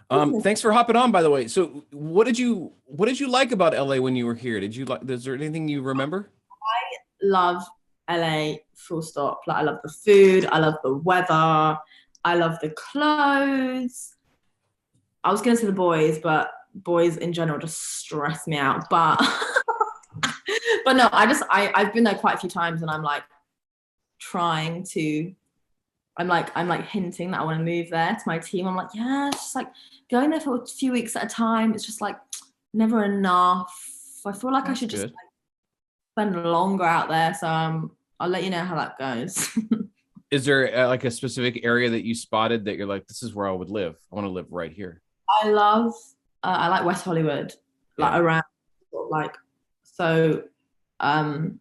Thanks for hopping on, by the way. So what did you like about LA when you were here? Is there anything you remember? Love LA, full stop. Like I love the food, I love the weather, I love the clothes. I was gonna say the boys, but boys in general just stress me out. But but no, I've been there quite a few times and I'm like trying to I'm like hinting that I want to move there to my team. I'm like, yeah, it's just like going there for a few weeks at a time. It's just like never enough. I feel like I That's should just good. spend longer out there. So I'll let you know how that goes. Is there like a specific area that you spotted that you're like, this is where I would live? I want to live right here. I love I like West Hollywood, like Yeah. around like so um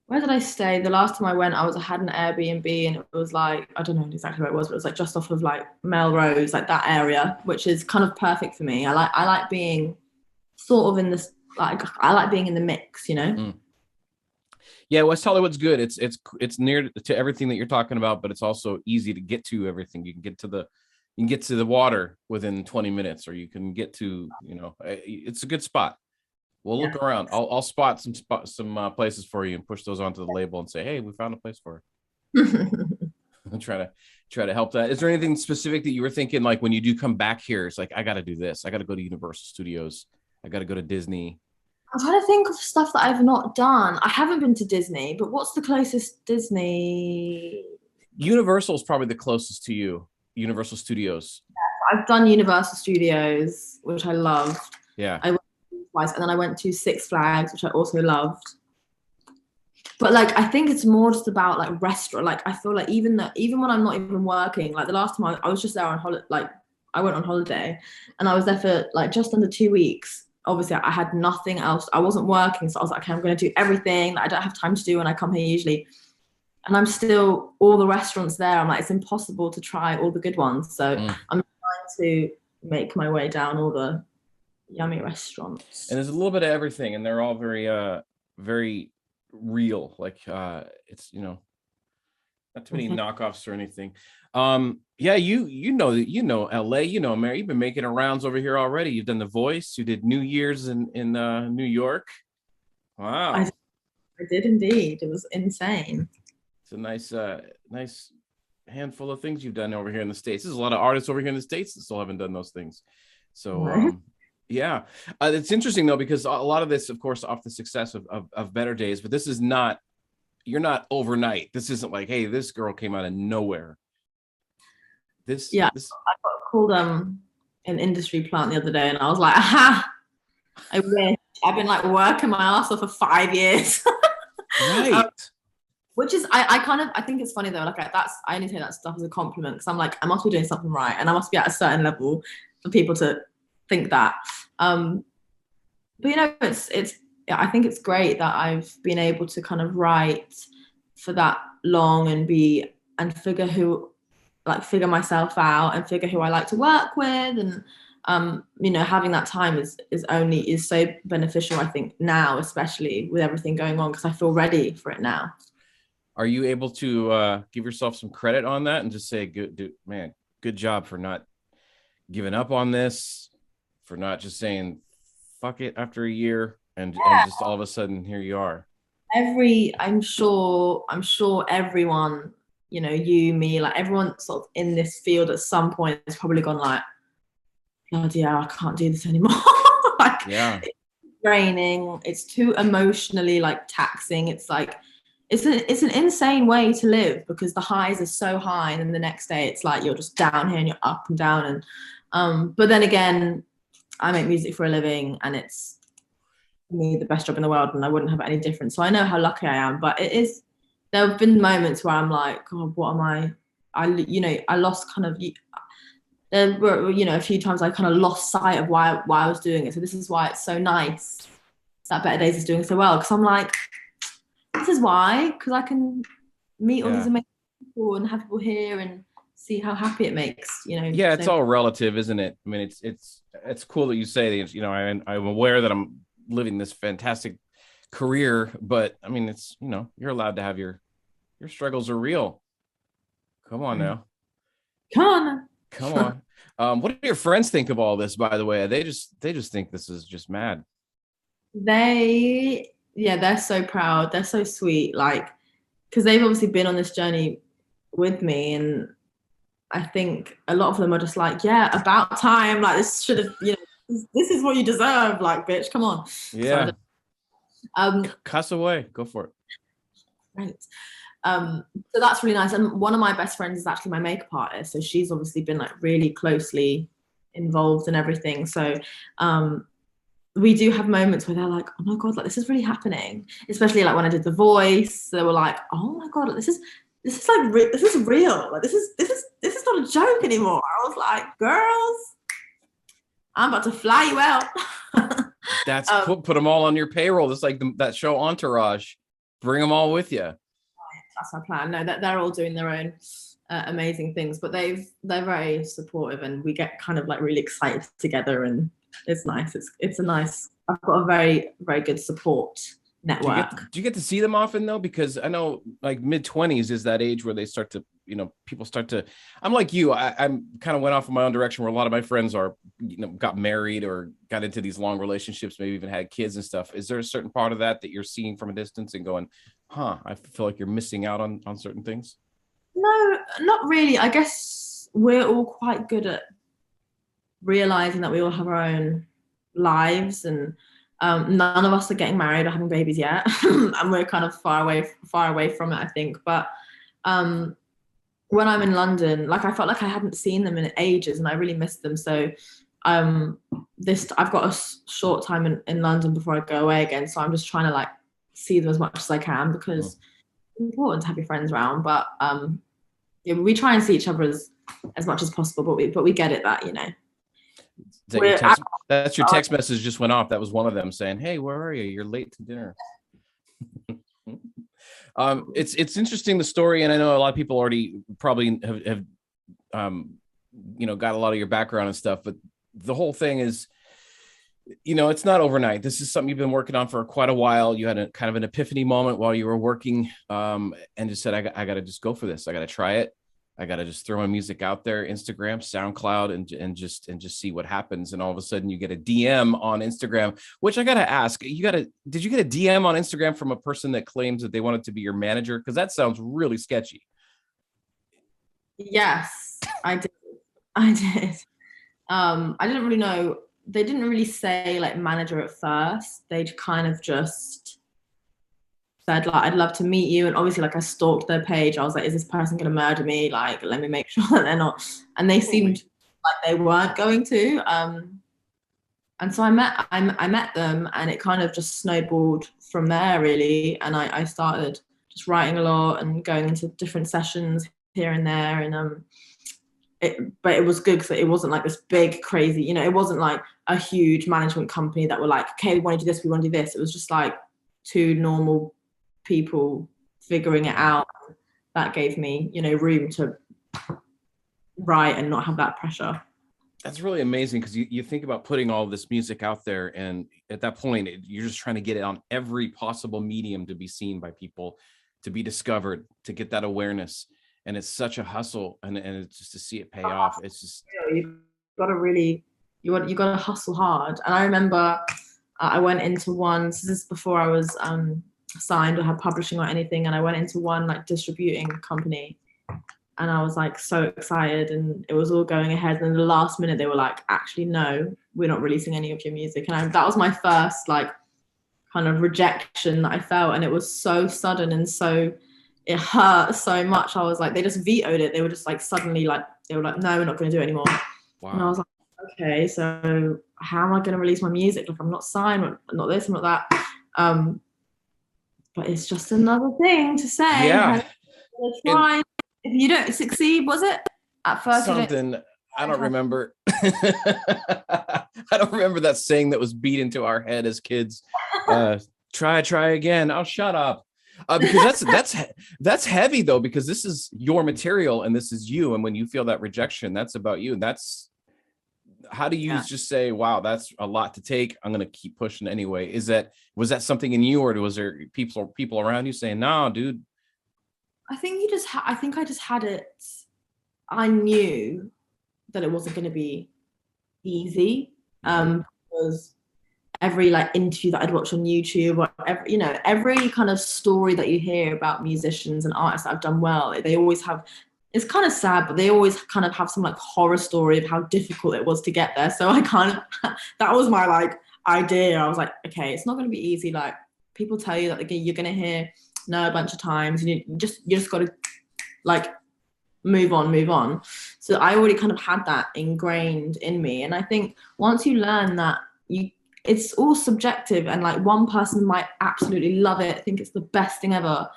where did I stay? The last time I went, I had an Airbnb and it was like, I don't know exactly where it was, but it was like just off of like Melrose, like that area, which is kind of perfect for me. I like being sort of in this like I like being in the mix, you know? Mm. Yeah, West Hollywood's good. It's near to everything that you're talking about, but it's also easy to get to everything. You can get to the water within 20 minutes, or you can get to, it's a good spot. We'll look Yeah. around. I'll spot some places for you and push those onto the label and say, hey, we found a place for I it. And try to help that. Is there anything specific that you were thinking, like when you do come back here? It's like, I got to do this. I got to go to Universal Studios. I got to go to Disney. I'm trying to think of stuff that I've not done. I haven't been to Disney, but what's the closest Disney? Universal is probably the closest to you. Universal Studios. I've done Universal Studios, which I loved. Yeah. I went twice, and then I went to Six Flags, which I also loved. But like, I think it's more just about like restaurant. Like, I feel like even when I'm not even working, like the last time I was just there on holiday, like I went on holiday, and I was there for like just under 2 weeks. Obviously, I had nothing else. I wasn't working, so I was like, okay, I'm going to do everything that I don't have time to do when I come here usually. And I'm still all the restaurants there. I'm like, it's impossible to try all the good ones. So Mm. I'm trying to make my way down all the yummy And restaurants. there's a little bit of everything, and they're all very real. Like it's not too many knockoffs or anything. Yeah, you know LA, Mary, you've been making rounds over here already. You've done The Voice, you did New Year's in New York. I, Wow. I did indeed. It was insane. It's a nice handful of things you've done over here in the States. There's a lot of artists over here in the States that still haven't done those things. So No. yeah. It's interesting though, because a lot of this, of course, off the success of Better Days, but this is not, you're not overnight. This isn't like, hey, this girl came out of nowhere. This Yeah, this I got called an industry plant the other day, and I was like, aha! I wish I've been like working my ass off for 5 years. um, right. which is I kind of I think it's funny though. Like that's I only say that stuff as a compliment because I'm like I must be doing something right, and I must be at a certain level for people to think that. Um, but it's I think it's great that I've been able to kind of write for that long and be and figure myself out and figure who I like to work with and having that time is so beneficial I think now, especially with everything going on, because I feel ready for it now. Are you able to give yourself some credit on that and just say, man, good job for not giving up on this, for not just saying fuck it after a year and just all of a sudden here you are. I'm sure everyone, you, me, like everyone sort of in this field at some point has probably gone like, bloody hell, I can't do this anymore. Like Yeah. it's draining, it's too emotionally like taxing. It's like it's an insane way to live because the highs are so high and then the next day it's like you're just down here and you're up and down and but then again, I make music for a living and it's me the best job in the world and I wouldn't have it any different. So I know how lucky I am, but there have been moments where I'm like, God, what am I lost kind of, there were, a few times I kind of lost sight of why I was doing it. So this is why it's so nice that Better Days is doing so well. Cause I'm like, this is why, because I can meet all these Yeah. amazing people and have people here and see how happy it makes, Yeah, it's so all relative, isn't it? I mean, it's cool that you say that, I'm aware that I'm living this fantastic career, but I mean, it's, you're allowed to have your struggles are real. Come on now. come on. Come on. What do your friends think of all this, by the way? They just think this is just mad. They're so proud. They're so sweet. Like, because they've obviously been on this journey with me, and I think a lot of them are just like, yeah, about time. Like, this should have, this is what you deserve. Like, bitch, come on. Yeah. So, um, Cuss away. Go for it. right. So that's really nice. And one of my best friends is actually my makeup artist. So she's obviously been like really closely involved in everything. So we do have moments where they're like, oh my God, like this is really happening. Especially like when I did The Voice, they were like, oh my God, this is like this is real. Like this is not a joke anymore. I was like, girls, I'm about to fly you out. That's put them all on your payroll. It's like that show Entourage. Bring them all with you. That's my plan. No, that they're all doing their own amazing things, but they're very supportive, and we get kind of like really excited together, and it's nice. It's a nice. I've got a very very good support network. Do you get to see them often though? Because I know like mid-20s is that age where they start to, people start to. I'm like you. I'm kind of went off in my own direction where a lot of my friends are, got married or got into these long relationships, maybe even had kids and stuff. Is there a certain part of that you're seeing from a distance and going, I feel like you're missing out on certain things? No, not really. I guess we're all quite good at realizing that we all have our own lives, and none of us are getting married or having babies yet, and we're kind of far away from it, I think. But when I'm in London, like I felt like I hadn't seen them in ages, and I really missed them. So I've got a short time in London before I go away again. So I'm just trying to like see them as much as I can, because it's important to have your friends around. But yeah, we try and see each other as much as possible. But we get it that that's your text message just went off. That was one of them saying, "Hey, where are you? You're late to dinner." It's interesting, the story, and I know a lot of people already probably have got a lot of your background and stuff, but the whole thing is, it's not overnight. This is something you've been working on for quite a while. You had a kind of an epiphany moment while you were working, and just said, I got to just go for this. I got to try it. I got to just throw my music out there, Instagram, SoundCloud, and just see what happens. And all of a sudden you get a DM on Instagram, which I got to ask, did you get a DM on Instagram from a person that claims that they wanted to be your manager? Because that sounds really sketchy. Yes, I did. I didn't really know. They didn't really say like manager at first. They'd kind of just said like, I'd love to meet you. And obviously like I stalked their page. I was like, is this person going to murder me? Like, let me make sure that they're not. And they seemed like they weren't going to. And so I met them, and it kind of just snowballed from there really. And I started just writing a lot and going into different sessions here and there. And but it was good because it wasn't like this big crazy, it wasn't like a huge management company that were like, okay, we want to do this, we want to do this. It was just like two normal people figuring it out. That gave me, room to write and not have that pressure. That's really amazing, because you think about putting all this music out there, and at that point you're just trying to get it on every possible medium to be seen by people, to be discovered, to get that awareness. And it's such a hustle, and it's just to see it pay off. It's just, you got to hustle hard. And I remember I went into one, so this is before I was signed or had publishing or anything, and I went into one like distributing company, and I was like so excited, and it was all going ahead, and in the last minute they were like, actually no, we're not releasing any of your music. And that was my first like kind of rejection that I felt, and it was so sudden, and so it hurt so much. I was like, they just vetoed it. They were just like suddenly like, they were like, no, we're not going to do it anymore. Wow. And I was like, okay, so how am I going to release my music? Like, I'm not signed, I'm not this, I'm not that. But it's just another thing to say. Yeah. Try. If you don't succeed, was it at first? Something I don't remember. I don't remember that saying that was beat into our head as kids. Try again. Oh, shut up. Because that's heavy though, because this is your material and this is you. And when you feel that rejection, that's about you. And that's, how do you just say, wow, that's a lot to take, I'm going to keep pushing anyway? Was that something in you, or was there people around you saying, no, dude? I think I just had it. I knew that it wasn't going to be easy, because every like interview that I'd watch on YouTube, or every, you know, every kind of story that you hear about musicians and artists that have done well, they always have, it's kind of sad, but they always kind of have some like horror story of how difficult it was to get there. So I kind of, that was my like idea. I was like, okay, it's not going to be easy. Like, people tell you that you're going to hear no a bunch of times, and you just got to like move on. So I already kind of had that ingrained in me. And I think once you learn that it's all subjective, and like one person might absolutely love it, think it's the best thing ever,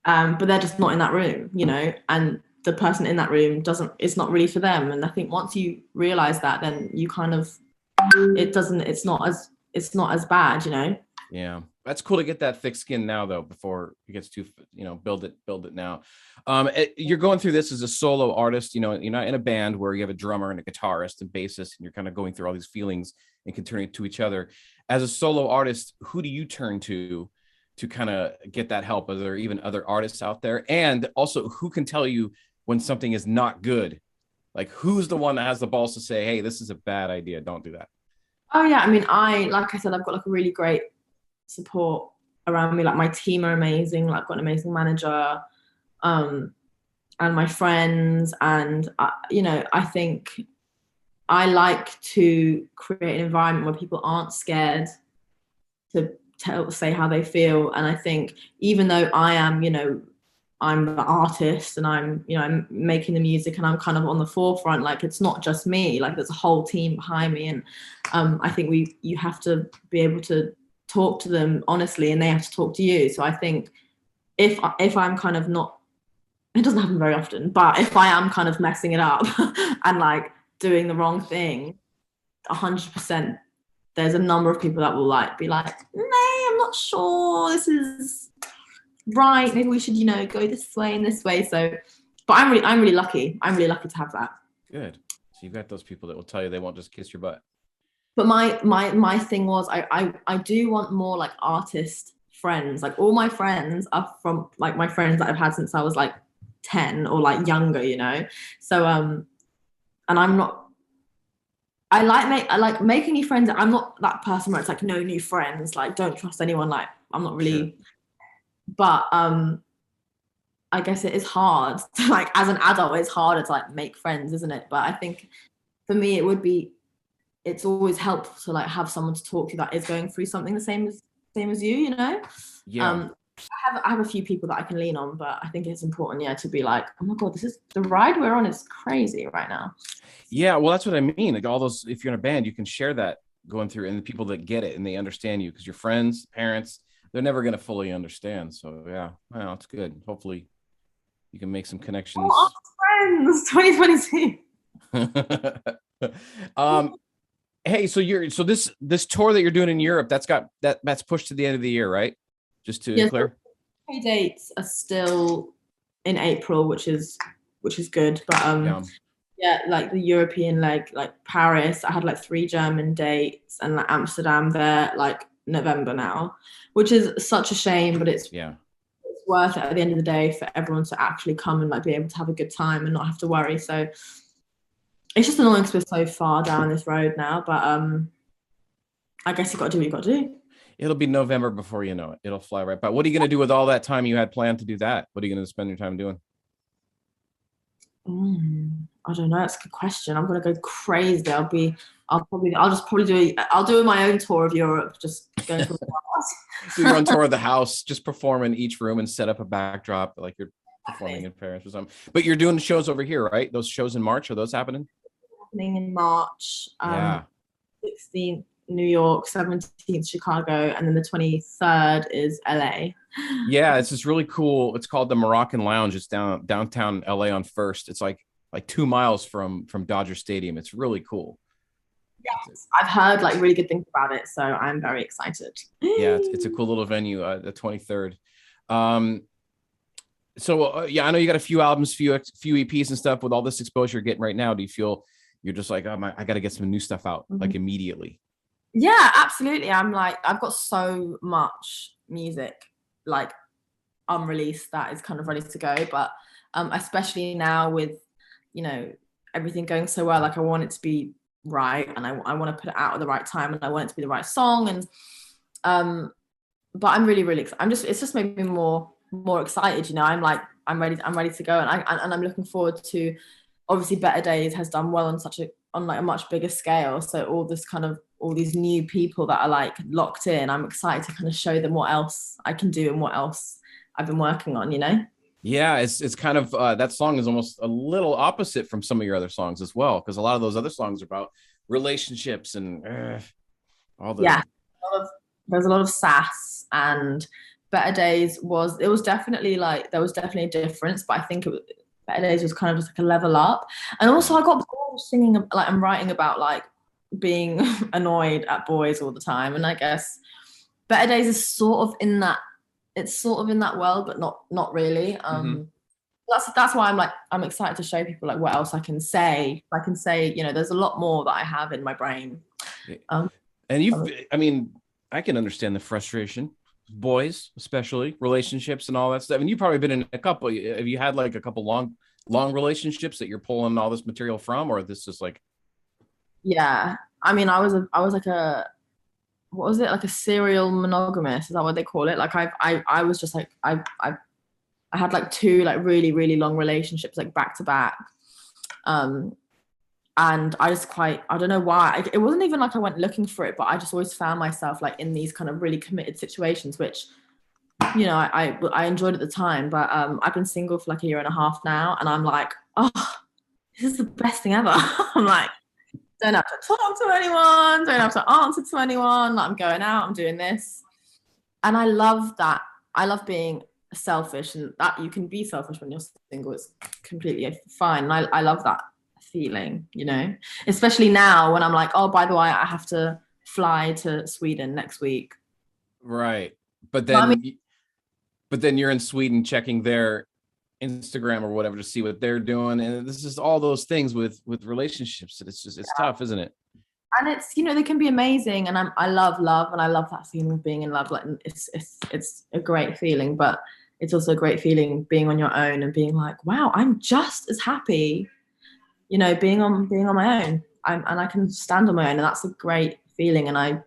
but they're just not in that room, you know, and the person in that room it's not really for them. And I think once you realize that, then you kind of, it's not as bad, you know. Yeah, that's cool to get that thick skin now, though, before it gets too, you know, build it now. You're going through this as a solo artist, you know, you're not in a band where you have a drummer and a guitarist and bassist, and you're kind of going through all these feelings and comparing it to each other. As a solo artist, who do you turn to kind of get that help? Are there even other artists out there? And also, who can tell you when something is not good? Like, who's the one that has the balls to say, hey, this is a bad idea, don't do that? Oh yeah, I mean, like I said, I've got like a really great support around me. Like, my team are amazing. Like, I've got an amazing manager, and my friends. And you know, I think I like to create an environment where people aren't scared to say how they feel. And I think even though I am, you know, I'm the artist, and I'm, you know, I'm making the music, and I'm kind of on the forefront, like, it's not just me, like, there's a whole team behind me. And I think you have to be able to talk to them honestly, and they have to talk to you. So I think if I'm kind of not, it doesn't happen very often, but if I am kind of messing it up and like doing the wrong thing, 100% there's a number of people that will like be like, "Nay, I'm not sure this is right. Maybe we should, you know, go this way and this way." So, but I'm really lucky. I'm really lucky to have that. Good. So you've got those people that will tell you, they won't just kiss your butt. But my thing was, I do want more like artist friends. Like, all my friends are from like my friends that I've had since I was like 10 or like younger, you know. So and I'm not, I like making new friends. I'm not that person where it's like no new friends, like don't trust anyone. Like, I'm not really, Sure. but I guess it is hard to, like, as an adult, it's harder to like make friends, isn't it? But I think for me, it's always helpful to like have someone to talk to that is going through something the same as you, you know. Yeah. I have a few people that I can lean on, but I think it's important, yeah, to be like, oh my god, this is the ride we're on is crazy right now. Yeah, well, that's what I mean. Like, all those, if you're in a band, you can share that going through, and the people that get it and they understand you, because your friends, parents, they're never going to fully understand. So yeah, well, it's good. Hopefully you can make some connections. Oh, friends, 2022. Hey, so this tour that you're doing in Europe, that's pushed to the end of the year, right? Just to Yes, clear. dates are still in April, which is good. But yeah, like the European leg, like Paris, I had like 3 German dates, and like Amsterdam, there like November now, which is such a shame, but it's worth it at the end of the day for everyone to actually come and like be able to have a good time and not have to worry. So it's just annoying because we're so far down this road now, but I guess you've got to do what you've got to do. It'll be November before you know it. It'll fly right by. What are you going to do with all that time you had planned to do that? What are you going to spend your time doing? I don't know. It's a good question. I'm gonna go crazy. I'll do my own tour of Europe. Just going from Do your own tour of the house, just perform in each room and set up a backdrop like you're performing in Paris or something. But you're doing shows over here, right? Those shows in March, are those happening? happening in March. Yeah. 16th New York, 17th Chicago, and then the 23rd is LA. Yeah, it's this really cool. It's called the Moroccan Lounge. It's downtown LA on First. It's like 2 miles from Dodger Stadium. It's really cool. Yes, I've heard like really good things about it, so I'm very excited. Yeah, it's a cool little venue. The 23rd. So yeah, I know you got a few albums, few EPs and stuff. With all this exposure you're getting right now, do you feel you're just like, oh, I got to get some new stuff out like immediately? Yeah, absolutely. I'm like, I've got so much music like unreleased that is kind of ready to go, but especially now with, you know, everything going so well. Like I want it to be right, and I want to put it out at the right time, and I want it to be the right song. And but I'm really it's just made me more excited. You know, I'm ready to go, and I'm looking forward to. Obviously, Better Days has done well on like a much bigger scale. So all these new people that are like locked in, I'm excited to kind of show them what else I can do and what else I've been working on, you know? Yeah, it's kind of that song is almost a little opposite from some of your other songs as well, because a lot of those other songs are about relationships and all the Yeah. There's a lot of sass, and Better Days was definitely like there was definitely a difference, but I think Better Days was kind of just like a level up. And also I got bored singing like I'm writing about like being annoyed at boys all the time. And I guess Better Days is sort of in that world, but not really. That's why I'm excited to show people like what else I can say. I can say, you know, there's a lot more that I have in my brain. And I mean, I can understand the frustration, boys, especially relationships and all that stuff. And you've probably been in a couple. Have you had like a couple long relationships that you're pulling all this material from, or this is like? Yeah, I mean, I was like what was it, like a serial monogamist? Is that what they call it? Like I was just like I had like two like really long relationships like back to back. And I don't know why. It wasn't even like I went looking for it, but I just always found myself like in these kind of really committed situations, which, you know, I enjoyed at the time. But I've been single for like a year and a half now, and I'm like, oh, this is the best thing ever. I'm like, don't have to talk to anyone, don't have to answer to anyone. Like, I'm going out, I'm doing this. And I love that. I love being selfish, and that you can be selfish when you're single. It's completely fine. And I love that feeling, you know, especially now when I'm like, oh, by the way, I have to fly to Sweden next week. Right. But then you're in Sweden checking their Instagram or whatever to see what they're doing. And this is all those things with relationships. It's tough, isn't it? And it's, you know, they can be amazing. And I love love, and I love that feeling of being in love. Like it's a great feeling, but it's also a great feeling being on your own and being like, wow, I'm just as happy, you know, being on my own. And I can stand on my own, and that's a great feeling. And I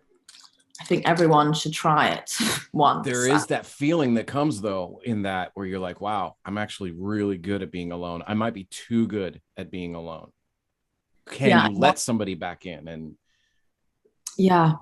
think everyone should try it once. There is that feeling that comes though in that where you're like, wow, I'm actually really good at being alone. I might be too good at being alone. Can you let somebody back in? And yeah,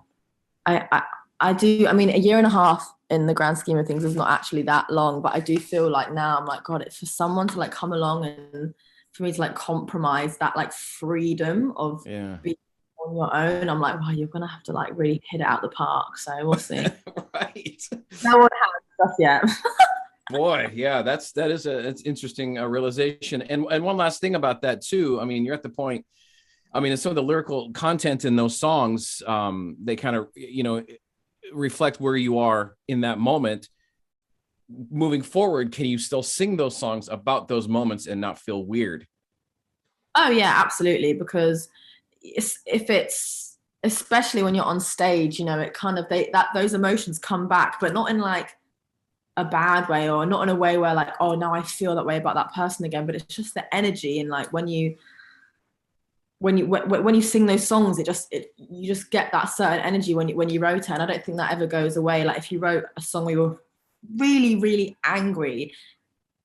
I do. I mean, a year and a half in the grand scheme of things is not actually that long, but I do feel like now I'm like, God, it's for someone to like come along and for me to like compromise that like freedom of being on your own. I'm like, wow, you're gonna have to like really hit it out the park. So we'll see. Right. No one has stuff yet. Boy, yeah, it's interesting realization. And one last thing about that too. I mean, you're at the point. I mean, some of the lyrical content in those songs, they kind of, you know, reflect where you are in that moment. Moving forward, can you still sing those songs about those moments and not feel weird? Oh yeah, absolutely. Because if it's, especially when you're on stage, you know, it kind of those emotions come back, but not in like a bad way, or not in a way where like, oh, now I feel that way about that person again. But it's just the energy, and like when you sing those songs, you just get that certain energy when you wrote it. And I don't think that ever goes away. Like if you wrote a song where you're really angry,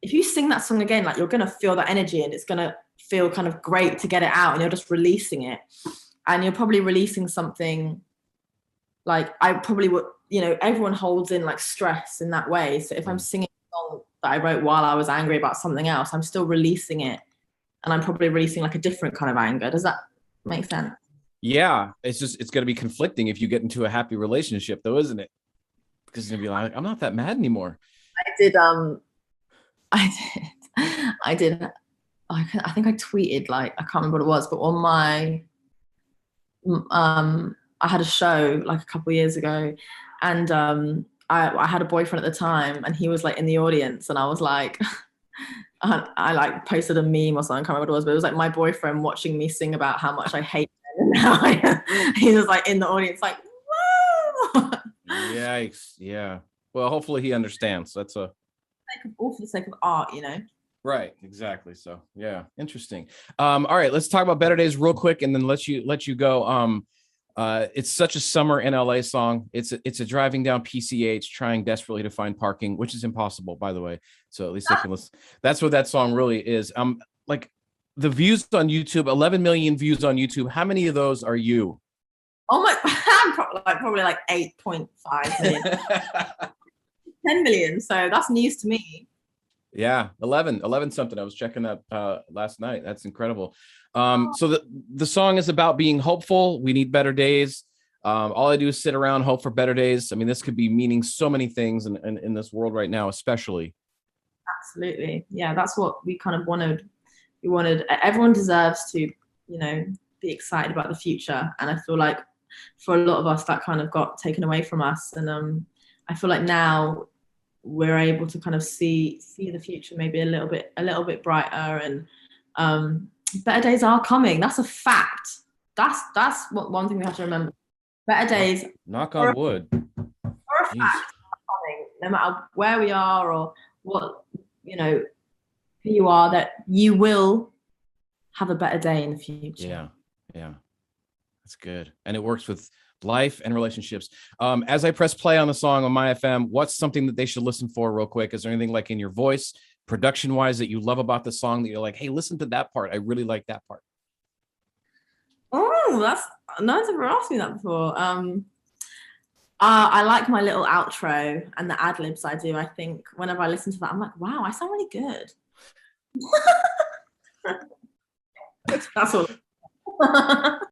if you sing that song again, like you're gonna feel that energy, and it's gonna feel kind of great to get it out, and you're just releasing it. And you're probably releasing something like, I probably would, you know, everyone holds in like stress in that way. So if I'm singing a song that I wrote while I was angry about something else, I'm still releasing it, and I'm probably releasing like a different kind of anger. Does that make sense? Yeah, it's going to be conflicting if you get into a happy relationship, though, isn't it? Because you're gonna be like, I'm not that mad anymore. I did. I think I tweeted, like, I can't remember what it was, but on my I had a show like a couple of years ago, and I had a boyfriend at the time, and he was like in the audience, and I was like. I like posted a meme or something, I can't remember what it was, but it was like my boyfriend watching me sing about how much I hate men, and now he was like in the audience like, whoa. Yikes. Yeah. Well, hopefully he understands. That's all for the sake of art, you know. Right, exactly. So yeah, interesting. All right, let's talk about Better Days real quick, and then let you go. It's such a summer in LA song. It's a driving down PCH, trying desperately to find parking, which is impossible, by the way. So at least I can listen. That's what that song really is. Like the views on YouTube, 11 million views on YouTube. How many of those are you? Oh my, I'm probably like 8.5 million, 10 million. So that's news to me. Yeah, 11 something. I was checking that last night. That's incredible. So the song is about being hopeful. We need better days. All I do is sit around, hope for better days. I mean, this could be meaning so many things in this world right now, especially. Absolutely. Yeah, that's what we kind of wanted. We wanted, everyone deserves to, be excited about the future. And I feel like for a lot of us, that kind of got taken away from us. And I feel like now we're able to kind of see the future maybe a little bit brighter, and better days are coming. That's a fact. That's what one thing we have to remember. Better days, knock on wood, are a fact, are coming, no matter where we are or what, who you are, that you will have a better day in the future. Yeah, that's good. And it works with life and relationships. As I press play on the song on MYfm, what's something that they should listen for real quick? Is there anything like in your voice, production wise, that you love about the song that you're like, hey, listen to that part, I really like that part? Oh, that's no one's ever asked me that before. I like my little outro and the ad libs I do. I think whenever I listen to that, I'm like, wow, I sound really good. That's all.